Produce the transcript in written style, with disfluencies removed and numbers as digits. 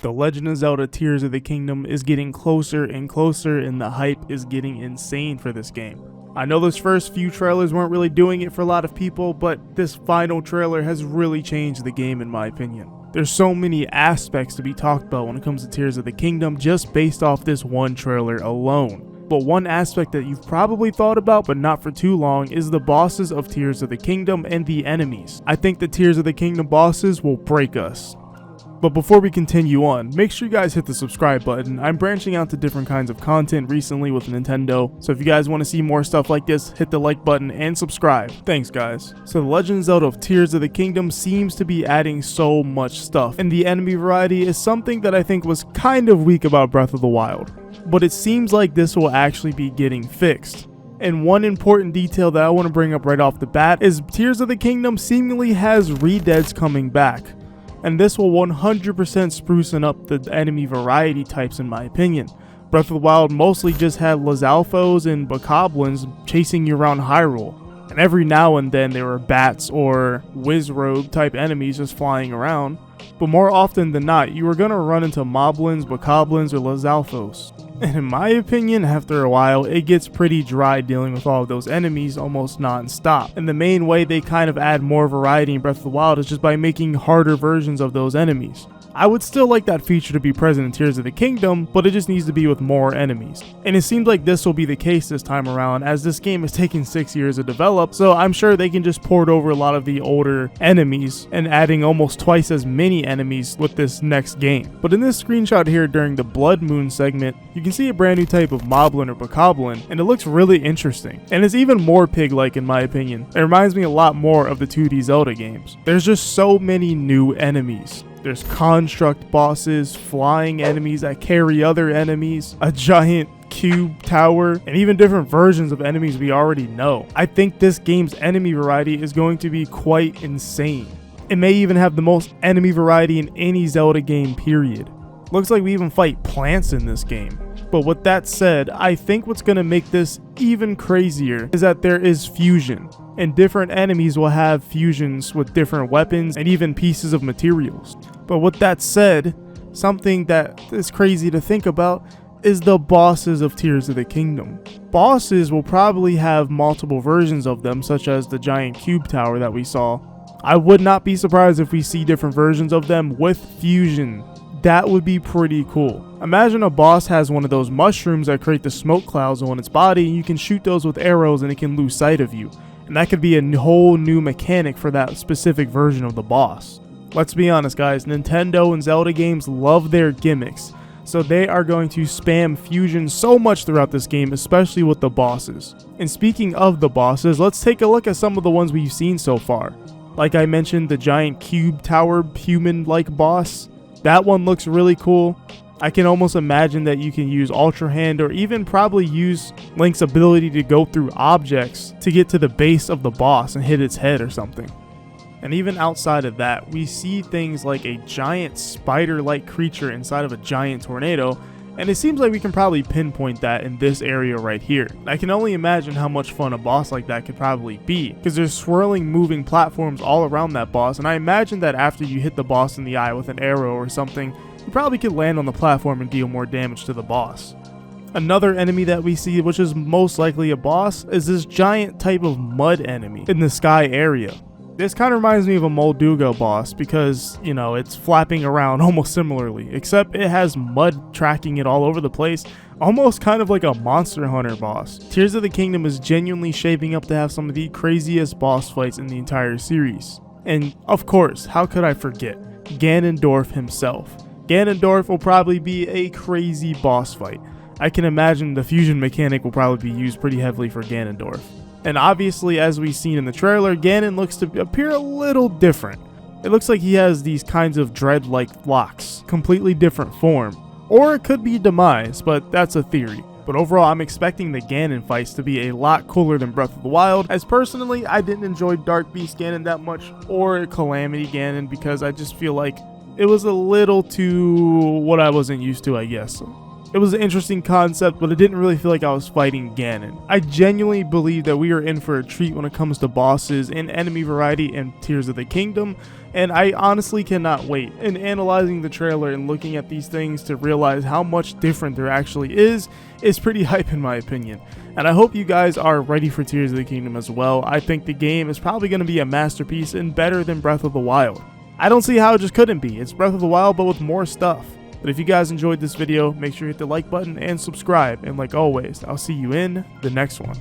The Legend of Zelda Tears of the Kingdom is getting closer and closer, and the hype is getting insane for this game. I know those first few trailers weren't really doing it for a lot of people, but this final trailer has really changed the game in my opinion. There's so many aspects to be talked about when it comes to Tears of the Kingdom just based off this one trailer alone. But one aspect that you've probably thought about but not for too long is the bosses of Tears of the Kingdom and the enemies. I think the Tears of the Kingdom bosses will break us. But before we continue on, make sure you guys hit the subscribe button. I'm branching out to different kinds of content recently with Nintendo, so if you guys want to see more stuff like this, hit the like button and subscribe. Thanks guys. So the Legend of Zelda of Tears of the Kingdom seems to be adding so much stuff, and the enemy variety is something that I think was kind of weak about Breath of the Wild. But it seems like this will actually be getting fixed. And one important detail that I want to bring up right off the bat is Tears of the Kingdom seemingly has redeads coming back. And this will 100% sprucing up the enemy variety types in my opinion. Breath of the Wild mostly just had Lizalfos and Bokoblins chasing you around Hyrule. And every now and then there were bats or Wizrobe type enemies just flying around. But more often than not, you were going to run into Moblins, Bokoblins, or Lizalfos. And in my opinion, after a while, it gets pretty dry dealing with all of those enemies almost non-stop. And the main way they kind of add more variety in Breath of the Wild is just by making harder versions of those enemies. I would still like that feature to be present in Tears of the Kingdom, but it just needs to be with more enemies. And it seems like this will be the case this time around, as this game is taking 6 years to develop, so I'm sure they can just port over a lot of the older enemies and adding almost twice as many enemies with this next game. But in this screenshot here during the Blood Moon segment, you can see a brand new type of Moblin or Bokoblin, and it looks really interesting. And it's even more pig-like in my opinion. It reminds me a lot more of the 2D Zelda games. There's just so many new enemies. There's construct bosses, flying enemies that carry other enemies, a giant cube tower, and even different versions of enemies we already know. I think this game's enemy variety is going to be quite insane. It may even have the most enemy variety in any Zelda game period. Looks like we even fight plants in this game. But with that said, I think what's going to make this even crazier is that there is fusion, and different enemies will have fusions with different weapons and even pieces of materials. But with that said, something that is crazy to think about is the bosses of Tears of the Kingdom. Bosses will probably have multiple versions of them, such as the giant cube tower that we saw. I would not be surprised if we see different versions of them with fusion. That would be pretty cool. Imagine a boss has one of those mushrooms that create the smoke clouds on its body, and you can shoot those with arrows and it can lose sight of you. And that could be a whole new mechanic for that specific version of the boss. Let's be honest guys, Nintendo and Zelda games love their gimmicks, so they are going to spam fusion so much throughout this game, especially with the bosses. And speaking of the bosses, let's take a look at some of the ones we've seen so far. Like I mentioned, the giant cube tower human-like boss. That one looks really cool. I can almost imagine that you can use Ultra Hand or even probably use Link's ability to go through objects to get to the base of the boss and hit its head or something. And even outside of that, we see things like a giant spider-like creature inside of a giant tornado, and it seems like we can probably pinpoint that in this area right here. I can only imagine how much fun a boss like that could probably be, because there's swirling moving platforms all around that boss, and I imagine that after you hit the boss in the eye with an arrow or something, you probably could land on the platform and deal more damage to the boss. Another enemy that we see, which is most likely a boss, is this giant type of mud enemy in the sky area. This kind of reminds me of a Molduga boss because, you know, it's flapping around almost similarly, except it has mud tracking it all over the place, almost kind of like a Monster Hunter boss. Tears of the Kingdom is genuinely shaping up to have some of the craziest boss fights in the entire series. And of course, how could I forget? Ganondorf himself. Ganondorf will probably be a crazy boss fight. I can imagine the fusion mechanic will probably be used pretty heavily for Ganondorf. And obviously, as we've seen in the trailer, Ganon looks to appear a little different. It looks like he has these kinds of dread-like locks, completely different form. Or it could be Demise, but that's a theory. But overall, I'm expecting the Ganon fights to be a lot cooler than Breath of the Wild, as personally, I didn't enjoy Dark Beast Ganon that much, or Calamity Ganon, because I just feel like it was a little too what I wasn't used to, I guess. It was an interesting concept, but it didn't really feel like I was fighting Ganon. I genuinely believe that we are in for a treat when it comes to bosses and enemy variety in Tears of the Kingdom, and I honestly cannot wait. In analyzing the trailer and looking at these things to realize how much different there actually is pretty hype in my opinion. And I hope you guys are ready for Tears of the Kingdom as well. I think the game is probably going to be a masterpiece and better than Breath of the Wild. I don't see how it just couldn't be. It's Breath of the Wild but with more stuff. But if you guys enjoyed this video, make sure you hit the like button and subscribe. And like always, I'll see you in the next one.